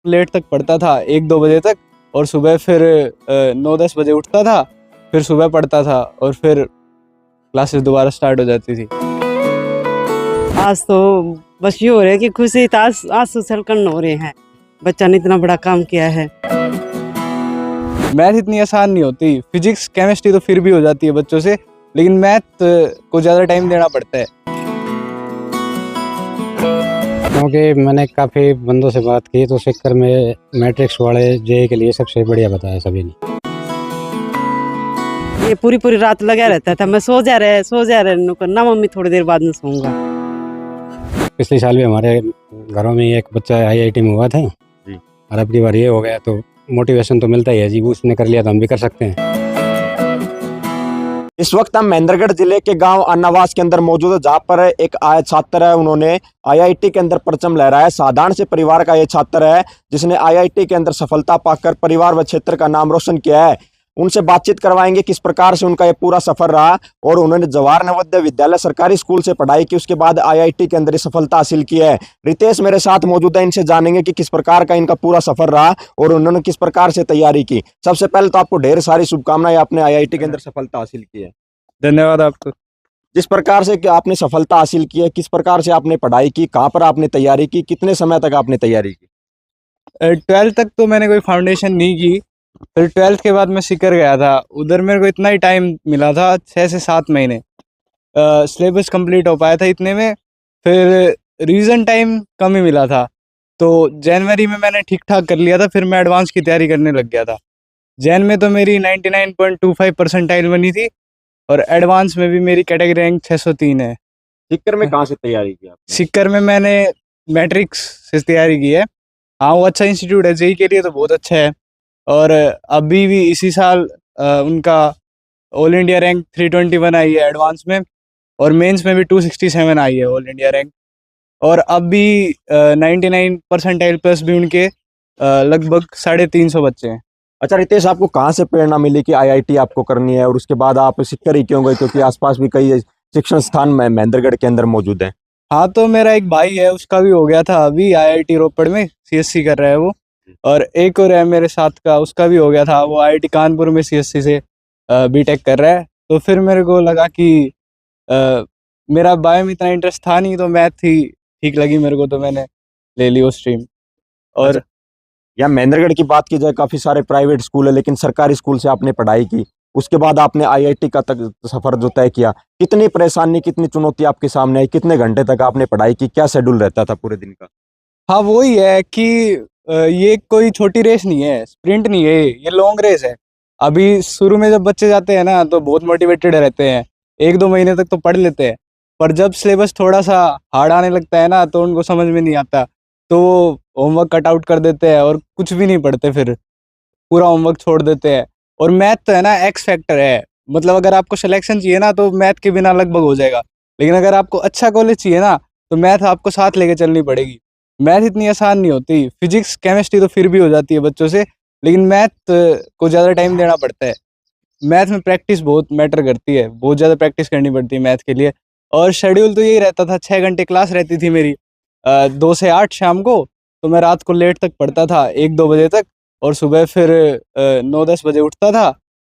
Late तक पढ़ता था, 1-2 बजे तक, और सुबह फिर 9-10 बजे उठता था, फिर सुबह पढ़ता था और फिर क्लासेस दोबारा स्टार्ट हो जाती थी। आज तो बस ये हो रहा है कि खुशी आंसू छलकन हो रहे हैं, बच्चा ने इतना बड़ा काम किया है। मैथ इतनी आसान नहीं होती, फिजिक्स केमिस्ट्री तो फिर भी हो जाती है बच्चों से, लेकिन मैथ को ज़्यादा टाइम देना पड़ता है। क्योंकि मैंने काफ़ी बंदों से बात की तो सिक्कर में मैट्रिक्स वाले जेईई के लिए सबसे बढ़िया बताया सभी ने। ये पूरी रात लगा रहता था, मैं सो जा रहे ना मम्मी थोड़ी देर बाद में सोऊंगा। पिछले साल भी हमारे घरों में एक बच्चा आईआईटी में हुआ था और अब की बार ये हो गया तो मोटिवेशन तो मिलता ही है जी, उसने कर लिया तो हम भी कर सकते हैं। इस वक्त हम महेंद्रगढ़ जिले के गांव अन्नावास के अंदर मौजूद है, जहां पर एक छात्र है, उन्होंने आईआईटी के अंदर परचम लहराया है। साधारण से परिवार का ये छात्र है जिसने आईआईटी के अंदर सफलता पाकर परिवार व क्षेत्र का नाम रोशन किया है। उनसे बातचीत करवाएंगे किस प्रकार से उनका ये पूरा सफर रहा, और उन्होंने जवाहर नवोदय विद्यालय सरकारी स्कूल से पढ़ाई की, उसके बाद आईआईटी के अंदर ये सफलता हासिल की है। रितेश मेरे साथ मौजूद है, इनसे जानेंगे कि किस प्रकार का इनका पूरा सफर रहा और उन्होंने किस प्रकार से तैयारी की। सबसे पहले तो आपको ढेर सारी शुभकामनाएं, आपने आईआईटी के अंदर सफलता हासिल की है। धन्यवाद आपको। जिस प्रकार से कि आपने सफलता हासिल की है, किस प्रकार से आपने पढ़ाई की, कहाँ पर आपने तैयारी की, कितने समय तक आपने तैयारी की? 12th तक तो मैंने कोई फाउंडेशन नहीं की, फिर 12th के बाद मैं सीकर गया था। उधर मेरे को इतना ही टाइम मिला था, 6 से 7 महीने सिलेबस कंप्लीट हो पाया था इतने में। फिर रीजन टाइम कम ही मिला था, तो जनवरी में मैंने ठीक ठाक कर लिया था। फिर मैं एडवांस की तैयारी करने लग गया था। जैन में तो मेरी 99.25 परसेंटाइल बनी थी और एडवांस में भी मेरी कैटेगरी रैंक 603 है। सिक्कर में कहाँ से तैयारी की आपने? सिक्कर में मैंने मैट्रिक्स से तैयारी की है। हाँ, वो अच्छा इंस्टीट्यूट है, जेईई के लिए तो बहुत अच्छा है। और अभी भी इसी साल उनका ऑल इंडिया रैंक 321 आई है एडवांस में, और मेंस में भी 267 आई है ऑल इंडिया रैंक। और अब भी 99 परसेंटाइल प्लस भी उनके लगभग 350 बच्चे हैं। अच्छा रितेश, आपको कहाँ से प्रेरणा मिली कि आईआईटी आपको करनी है, और उसके बाद आप सिक्कर ही क्यों गए, क्योंकि आसपास भी कई शिक्षण स्थान महेंद्रगढ़ के अंदर मौजूद हैं? हाँ, तो मेरा एक भाई है, उसका भी हो गया था अभी आईआईटी रोपड़ में, सीएससी कर रहा है वो। और एक और है मेरे साथ का, उसका भी हो गया था, वो आईआईटी कानपुर में सीएससी से बीटेक कर रहा है। तो फिर मेरे को लगा कि मेरा बायो में इतना इंटरेस्ट था नहीं, तो मैथ ही ठीक लगी मेरे को, तो मैंने ले ली वो स्ट्रीम। और अच्छा, या महेंद्रगढ़ की बात की जाए, काफी सारे प्राइवेट स्कूल है, लेकिन सरकारी स्कूल से आपने पढ़ाई की, उसके बाद आपने आईआईटी का तक सफर जो तय किया, कितनी परेशानी, कितनी चुनौती आपके सामने आई, कितने घंटे तक आपने पढ़ाई की, क्या शेड्यूल रहता था पूरे दिन का? हाँ, वही है कि ये कोई छोटी रेस नहीं है, स्प्रिंट नहीं है, ये लॉन्ग रेस है। अभी शुरू में जब बच्चे जाते हैं ना, तो बहुत मोटिवेटेड रहते हैं, 1-2 महीने तक तो पढ़ लेते हैं। पर जब सिलेबस थोड़ा सा हार्ड आने लगता है ना, तो उनको समझ में नहीं आता, तो वो होमवर्क कट आउट कर देते हैं और कुछ भी नहीं पढ़ते, फिर पूरा होमवर्क छोड़ देते हैं। और मैथ तो है ना, एक्स फैक्टर है, मतलब अगर आपको सिलेक्शन चाहिए ना, तो मैथ के बिना लगभग हो जाएगा। लेकिन अगर आपको अच्छा कॉलेज चाहिए ना, तो मैथ आपको साथ लेके चलनी पड़ेगी। मैथ इतनी आसान नहीं होती, फिजिक्स केमिस्ट्री तो फिर भी हो जाती है बच्चों से, लेकिन मैथ को ज़्यादा टाइम देना पड़ता है। मैथ में प्रैक्टिस बहुत मैटर करती है, बहुत ज़्यादा प्रैक्टिस करनी पड़ती है मैथ के लिए। और शेड्यूल तो यही रहता था, 6 घंटे क्लास रहती थी मेरी, 2 से 8 शाम को, तो मैं रात को लेट तक पढ़ता था, 1-2 बजे तक, और सुबह फिर 9-10 बजे उठता था,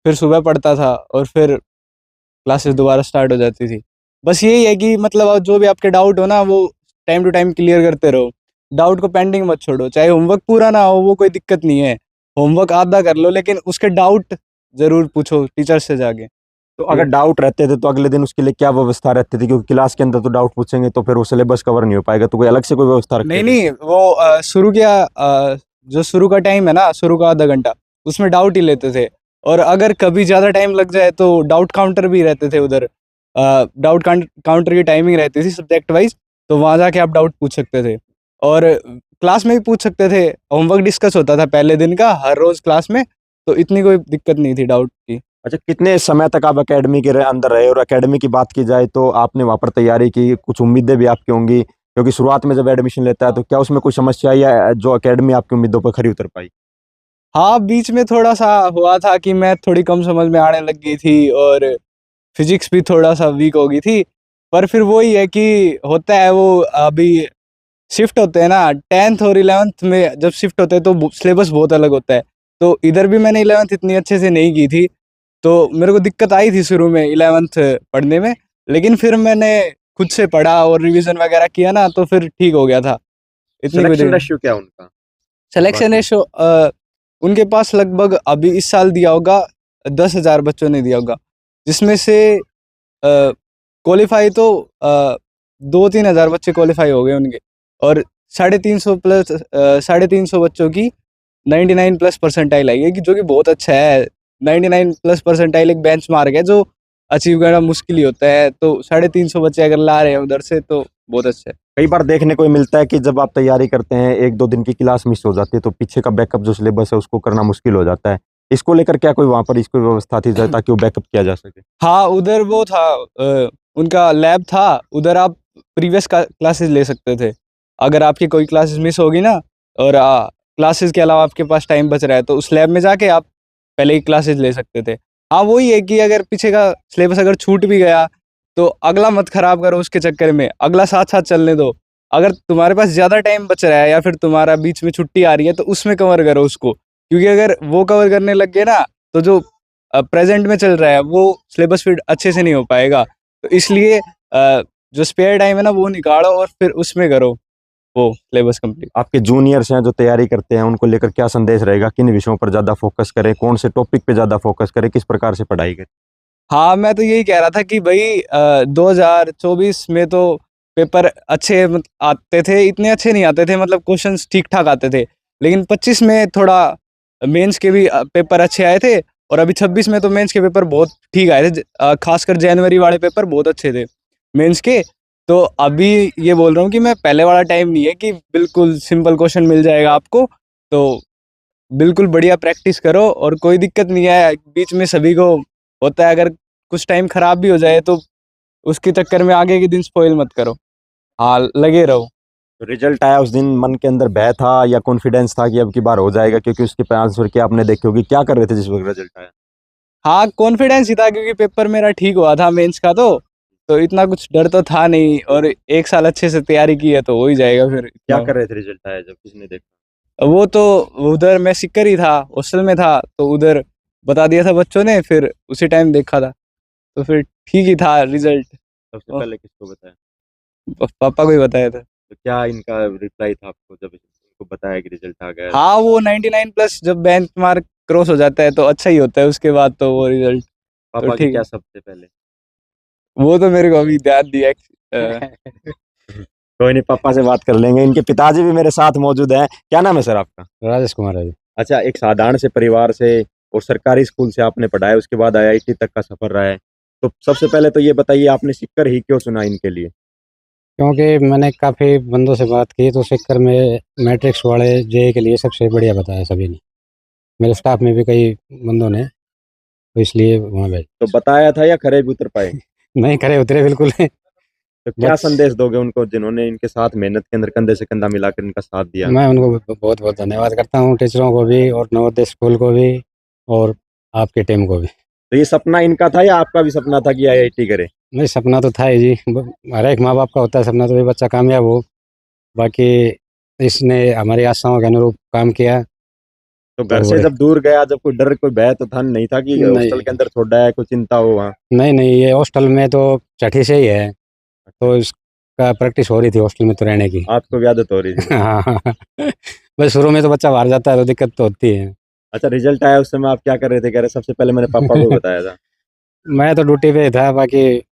फिर सुबह पढ़ता था और फिर क्लासेस दोबारा स्टार्ट हो जाती थी। बस यही है कि मतलब जो भी आपके डाउट हो ना, वो टाइम टू टाइम क्लियर करते रहो, डाउट को पेंडिंग मत छोड़ो। चाहे होमवर्क पूरा ना हो, वो कोई दिक्कत नहीं है, होमवर्क आधा कर लो, लेकिन उसके डाउट ज़रूर पूछो टीचर से जाके। तो अगर डाउट रहते थे तो अगले दिन उसके लिए क्या व्यवस्था रहती थी, क्योंकि क्लास के अंदर तो डाउट पूछेंगे तो फिर वो सिलेबस कवर नहीं हो पाएगा, तो कोई अलग से कोई व्यवस्था रखते थे? नहीं, वो जो शुरू का टाइम है ना, शुरू का आधा घंटा, उसमें डाउट ही लेते थे। और अगर कभी ज़्यादा टाइम लग जाए तो डाउट काउंटर भी रहते थे उधर। डाउट काउंटर की टाइमिंग रहती थी सब्जेक्ट वाइज, तो वहाँ जाके आप डाउट पूछ सकते थे। और क्लास में भी पूछ सकते थे, होमवर्क डिस्कस होता था पहले दिन का हर रोज़ क्लास में, तो इतनी कोई दिक्कत नहीं थी डाउट की। अच्छा, कितने समय तक आप एकेडमी के अंदर रहे, और एकेडमी की बात की जाए तो आपने वहाँ पर तैयारी की, कुछ उम्मीदें भी आपकी होंगी, क्योंकि शुरुआत में जब एडमिशन लेता है तो क्या उसमें कोई समस्या आई, या जो एकेडमी आपकी उम्मीदों पर खरी उतर पाई? हाँ, बीच में थोड़ा सा हुआ था कि मैथ थोड़ी कम समझ में आने लग गई थी और फिजिक्स भी थोड़ा सा वीक हो गई थी। पर फिर वही है कि होता है, वो अभी शिफ्ट होते हैं ना 10th और 11th में जब शिफ्ट होते हैं तो सिलेबस बहुत अलग होता है। तो इधर भी मैंने 11th इतनी अच्छे से नहीं की थी, तो मेरे को दिक्कत आई थी शुरू में 11th पढ़ने में, लेकिन फिर मैंने खुद से पढ़ा और रिवीजन वगैरह किया ना, तो फिर ठीक हो गया था। इतनी कोई सिलेक्शन दिक्कत- रेशियो क्या उनका? सिलेक्शन बाकी- रेशो उनके पास लगभग अभी इस साल दिया होगा 10,000 बच्चों ने दिया होगा, जिसमें से क्वालिफाई तो 2-3 हज़ार बच्चे क्वालिफाई हो गए उनके, और 350 बच्चों की 99+ परसेंटाइल आई है, कि जो कि बहुत अच्छा है। 99+ परसेंटाइल एक बेंच मार्क है जो अचीव करना मुश्किल ही होता है, तो 350 बच्चे अगर ला रहे हैं उधर से तो बहुत अच्छा है। कई बार देखने को मिलता है कि जब आप तैयारी करते हैं 1-2 दिन की क्लास मिस हो जाती है तो पीछे का बैकअप जो सिलेबस है उसको करना मुश्किल हो जाता है। इसको लेकर क्या कोई वहाँ पर इसको व्यवस्था थी ताकि वो बैकअप किया जा सके? हाँ, उधर वो था, उनका लैब था, उधर आप प्रीवियस क्लासेस ले सकते थे। अगर आपकी कोई क्लासेस मिस होगी ना, और क्लासेस के अलावा आपके पास टाइम बच रहा है, तो उस लैब में जाके आप पहले ही क्लासेस ले सकते थे। हाँ, वही है कि अगर पीछे का सिलेबस अगर छूट भी गया, तो अगला मत खराब करो उसके चक्कर में, अगला साथ-साथ चलने दो। अगर तुम्हारे पास ज़्यादा टाइम बच रहा है या फिर तुम्हारा बीच में छुट्टी आ रही है, तो उसमें कवर करो उसको। क्योंकि अगर वो कवर करने लग गए ना, तो जो प्रेजेंट में चल रहा है वो सिलेबस फिर अच्छे से नहीं हो पाएगा। तो इसलिए जो स्पेयर टाइम है ना वो निकालो और फिर उसमें करो वो सिलेबस कंप्लीट। आपके जूनियर्स हैं जो तैयारी करते हैं उनको लेकर क्या संदेश रहेगा? किन विषयों पर ज़्यादा फोकस करें? कौन से टॉपिक पे ज़्यादा फोकस करें? किस प्रकार से पढ़ाई करें? हाँ, मैं तो यही कह रहा था कि भाई 2024 में तो पेपर अच्छे आते थे, इतने अच्छे नहीं आते थे, मतलब क्वेश्चंस ठीक-ठाक आते थे। लेकिन 25 में थोड़ा मेंस के भी पेपर अच्छे आए थे, और अभी 26 में तो मेंस के पेपर बहुत ठीक आए थे। खासकर जनवरी वाले पेपर बहुत अच्छे थे मेंस के। तो अभी ये बोल रहा हूँ कि मैं पहले वाला टाइम नहीं है कि बिल्कुल सिंपल क्वेश्चन मिल जाएगा आपको। तो बिल्कुल बढ़िया प्रैक्टिस करो, और कोई दिक्कत नहीं है, बीच में सभी को होता है। अगर कुछ टाइम खराब भी हो जाए तो उसके चक्कर में आगे के दिन स्पॉइल मत करो। हाँ, लगे रहो। तो रिजल्ट आया उस दिन मन के अंदर भय था या कॉन्फिडेंस था कि अब की बार हो जाएगा, क्योंकि उसके आंसर क्या आपने देखे होगी, क्या कर रहे थे जिस वक्त रिजल्ट आया? हाँ, कॉन्फिडेंस ही था, क्योंकि पेपर मेरा ठीक हुआ था मेंस का, तो इतना कुछ डर तो था नहीं, और 1 साल अच्छे से तैयारी की है तो हो ही जाएगा फिर। क्या कर रहे थे रिजल्ट आया जब किसने देखा? वो तो उधर मैं सिक्कर ही था, हॉस्टल में था, तो उधर बता दिया था बच्चों ने, फिर उसी टाइम देखा था, तो फिर ठीक ही था रिजल्ट। सबसे पहले किसको बताया? पापा को ही बताया था। तो क्या इनका रिप्लाई था आपको जब इनको बताया कि रिजल्ट आ गया? हाँ, वो 99+ जब बेंच मार्क क्रॉस हो जाता है तो अच्छा ही होता है, उसके बाद तो वो रिजल्ट तो पापा की ठीक क्या है। सबसे पहले? वो तो मेरे को अभी ध्यान दिया। कोई नहीं, पापा से बात कर लेंगे। इनके पिताजी भी मेरे साथ मौजूद हैं। क्या नाम है सर आपका? राजेश कुमार है जी। अच्छा, एक साधारण से परिवार से और सरकारी स्कूल से आपने पढ़ा है, उसके बाद आईआईटी तक का सफर रहा है, तो सबसे पहले तो ये बताइए आपने सिक्कर ही क्यों चुना इनके लिए? क्योंकि मैंने काफ़ी बंदों से बात की तो सिक्कर में मैट्रिक्स वाले जेई के लिए सबसे बढ़िया बताया सभी ने। मेरे स्टाफ में भी कई बंदों ने, तो इसलिए वहाँ गए। तो बताया था या खरे भी उतर पाए? नहीं करे उतरे बिल्कुल। तो क्या बस संदेश दोगे उनको जिन्होंने इनके साथ मेहनत के अंदर कंधे से कंधा मिलाकर इनका साथ दिया? मैं उनको बहुत बहुत धन्यवाद करता हूँ, टीचरों को भी और नवोदय स्कूल को भी और आपके टीम को भी। तो ये सपना इनका था या आपका भी सपना था कि आईआईटी करे? नहीं, सपना तो था ही जी, हर एक माँ बाप का होता है सपना, तो ये बच्चा कामयाब हो। बाकी इसने हमारी आशाओं के अनुरूप काम किया। तो तो घर से जब दूर गया, जब कोई डर कोई भय तो था नहीं था कि नहीं हॉस्टल के अंदर छोड़ा है, कोई चिंता हो वहाँ? नहीं नहीं, ये हॉस्टल में तो छठी से ही है, तो इसका प्रैक्टिस हो रही थी हॉस्टल में तो रहने की। आपको भी आदत हो रही थी? हाँ। बस शुरू में तो बच्चा बाहर जाता है तो दिक्कत तो होती है। अच्छा, रिजल्ट आया उस समय आप क्या कर रहे थे? कह रहे सबसे पहले मैंने पापा को बताया था। मैं तो ड्यूटी पे था, बाकी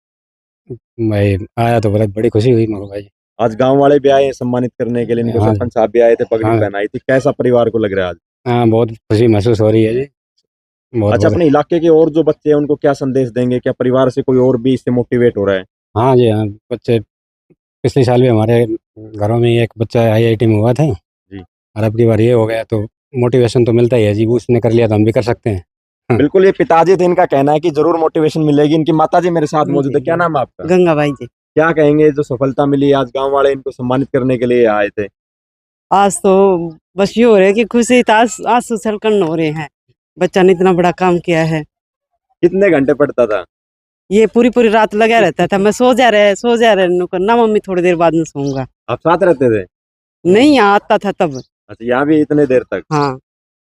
भाई आया तो बड़ी बड़ी खुशी हुई मेरे को भाई। आज गांव वाले भी आए हैं सम्मानित करने के लिए, इनको हाँ सरपंच साहब भी आए थे, पगड़ी हाँ पहनाई थी। कैसा परिवार को लग रहा है आज? हाँ, बहुत खुशी महसूस हो रही है जी, बहुत अच्छा, बहुत। अपने इलाके के और जो बच्चे हैं उनको क्या संदेश देंगे? क्या परिवार से कोई और भी इससे मोटिवेट हो रहा है? हाँ जी हाँ, बच्चे पिछले साल भी हमारे घरों में एक बच्चा आईआईटी में हुआ था जी। और अब की बार ये हो गया, तो मोटिवेशन तो मिलता ही है जी, वो उसने कर लिया तो हम भी कर सकते हैं। बिल्कुल, ये पिताजी थे, इनका कहना है कि जरूर मोटिवेशन मिलेगी। इनकी माताजी मेरे साथ मौजूद है। क्या नाम है आपका? गंगाबाई जी। क्या कहेंगे जो सफलता मिली आज गांव वाले इनको सम्मानित करने के लिए आए थे? आज तो बस ये हो रहा है कि खुशी आंसू छलकन हो रहे हैं, बच्चा ने इतना बड़ा काम किया है। कितने घंटे पढ़ता था? ये पूरी पूरी रात लगा रहता था, मैं सो जा रहे ना मम्मी थोड़ी देर बाद में सोऊंगा। आप साथ रहते थे? नहीं यहाँ आता था तब। अच्छा, यहाँ भी इतने देर तक? हाँ,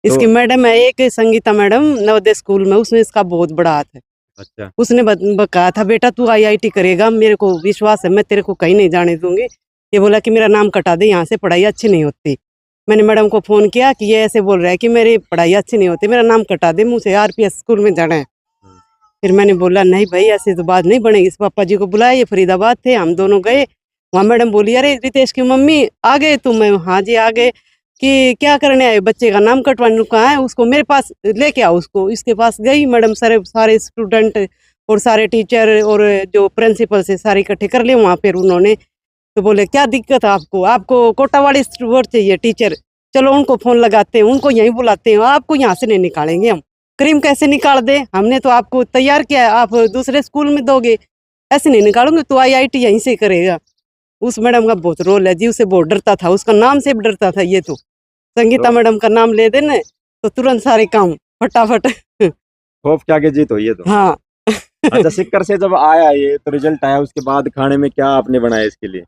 इसकी मैडम है एक संगीता मैडम नवोदय स्कूल में, उसमें इसका बहुत बड़ा हाथ है। अच्छा, उसने कहा था बेटा तू IIT करेगा, मेरे को विश्वास है, मैं तेरे को कहीं नहीं जाने दूंगी। ये बोला कि मेरा नाम कटा दे, यहाँ से पढ़ाई अच्छी नहीं होती। मैंने मैडम को फोन किया कि ये ऐसे बोल रहा है कि मेरी पढ़ाई अच्छी नहीं होती, मेरा नाम कटा दे, मुझे RPS स्कूल में जाना है। फिर मैंने बोला नहीं भाई ऐसे तो बात नहीं बनेगी। इस पापा जी को बुलाया, ये फरीदाबाद थे, हम दोनों गए। वहाँ मैडम बोली अरे रितेश की मम्मी आ गए तुम? हाँ जी आ गए। कि क्या करने आए? बच्चे का नाम कटवाने कहा है, उसको मेरे पास लेके आओ उसको। इसके पास गई मैडम, सारे स्टूडेंट और सारे टीचर और जो प्रिंसिपल से सारे इकट्ठे कर लिए वहाँ पर उन्होंने। तो बोले क्या दिक्कत है आपको? आपको कोटा वाले स्टूडेंट चाहिए टीचर, चलो उनको फोन लगाते हैं, उनको यहीं बुलाते हैं, आपको यहाँ से नहीं निकालेंगे हम। क्रीम कैसे निकाल दे? हमने तो आपको तैयार किया है, आप दूसरे स्कूल में दोगे, ऐसे नहीं निकालोगे, तो IIT यहीं से करेगा। उस मैडम का बहुत रोल है जी, उसे बहुत डरता था, उसका नाम से भी डरता था। ये तो संगीता मैडम का नाम ले देना तो तुरंत सारे काम फटाफट। खौफ के आगे जीत हुई है तो। हाँ। अच्छा, सिक्कर से जब आया ये तो रिजल्ट आया, उसके बाद खाने में क्या आपने बनाया इसके लिए?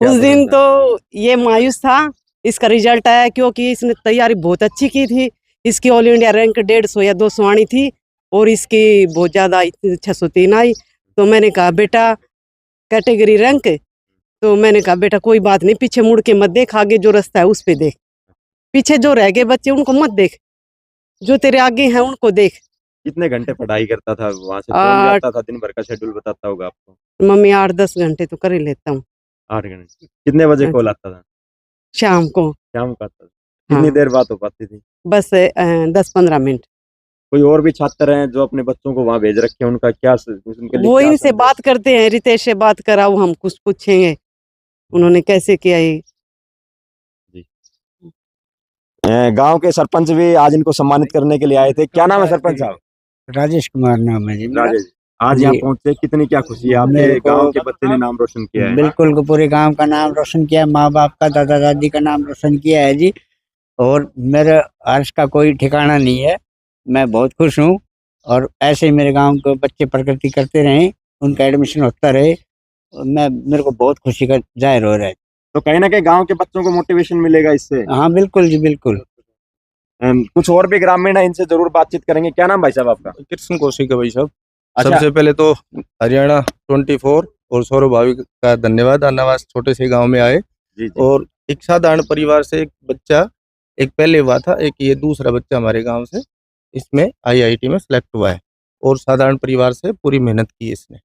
उस दिन तो ये मायूस था, इसका रिजल्ट आया क्योंकि इसने तैयारी बहुत अच्छी की थी। इसकी ऑल इंडिया रैंक 150 या 200 आनी थी और इसकी बहुत ज़्यादा 603 आई। तो मैंने कहा बेटा कैटेगरी रैंक, तो मैंने कहा बेटा कोई बात नहीं, पीछे मुड़ के मत देख, आगे जो रास्ता है उस पे देख, पीछे जो रह गए बच्चे उनको मत देख, जो तेरे आगे हैं उनको देख। कितने घंटे पढ़ाई करता था? वहां से फोन भी आता था, दिन भर का शेड्यूल बताता होगा आपको? मम्मी 8-10 घंटे तो कर ही लेता हूँ। 8 घंटे? कितने बजे कॉल आता था? शाम को। शाम को आता था? कितनी हाँ। देर बात हो पाती थी? बस 10-15 मिनट। कोई और भी छात्र हैं जो अपने बच्चों को वहां भेज रखे हैं, उनका क्या उनके लिए वो क्या इनसे संदेश? बात करते हैं, रितेश से बात कराओ, हम कुछ पूछेंगे उन्होंने कैसे किया ये। गांव के सरपंच भी आज इनको सम्मानित करने के लिए आए थे। क्या नाम है सरपंच साहब? राजेश कुमार नाम है जी मेरा। राजेश, आज जी। यहाँ पहुंचे, कितनी क्या खुशी है आपके मेरे को- गांव के बच्चे ने नाम रोशन किया है? बिल्कुल को पूरे गांव का नाम रोशन किया, माँ बाप का, दादा दादी का नाम रोशन किया है जी। और मेरे हर्ष का कोई ठिकाना नहीं है, मैं बहुत खुश हूँ। और ऐसे ही मेरे गांव के बच्चे प्रगति करते रहें, उनका एडमिशन होता रहे, मेरे को बहुत खुशी का जाहिर हो रहा है। तो कहीं ना कहीं गांव के बच्चों को मोटिवेशन मिलेगा इससे। हाँ बिल्कुल जी बिल्कुल। कुछ और भी ग्रामीण है, इनसे जरूर बातचीत करेंगे। क्या नाम भाई साहब आपका? कृष्ण कौशिक है भाई साहब। अच्छा, सबसे पहले तो हरियाणा 24 और सौरभ भावी का धन्यवाद। अन्नावास छोटे से गांव में आए जी जी। और एक साधारण परिवार से एक बच्चा, एक पहले हुआ था, एक ये दूसरा बच्चा हमारे गांव से इसमें IIT में सिलेक्ट हुआ है। और साधारण परिवार से पूरी मेहनत की इसने।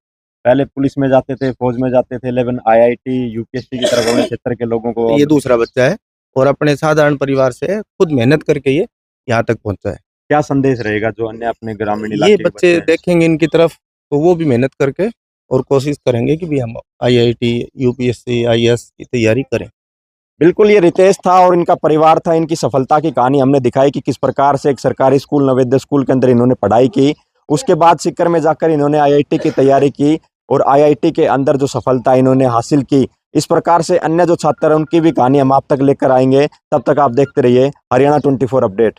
पहले पुलिस में जाते थे, फौज में जाते थे, 11 IIT UPSC की तरफ अपने क्षेत्र के लोगों को। ये दूसरा बच्चा है और अपने साधारण परिवार से खुद मेहनत करके ये यहाँ तक पहुंचा है। क्या संदेश रहेगा जो अन्य अपने ग्रामीण इलाके ये के बच्चे हैं? देखेंगे इनकी तरफ तो वो भी मेहनत करके और कोशिश करेंगे कि भी हम IIT UPSC IAS की तैयारी करें। बिल्कुल, ये रितेश था और इनका परिवार था। इनकी सफलता की कहानी हमने दिखाई कि किस प्रकार से एक सरकारी स्कूल नवोदय स्कूल के अंदर इन्होंने पढ़ाई की, उसके बाद सिक्कर में जाकर इन्होंने IIT की तैयारी की और IIT के अंदर जो सफलता इन्होंने हासिल की, इस प्रकार से अन्य जो छात्र हैं उनकी भी कहानी हम आप तक लेकर आएंगे। तब तक आप देखते रहिए हरियाणा 24 अपडेट।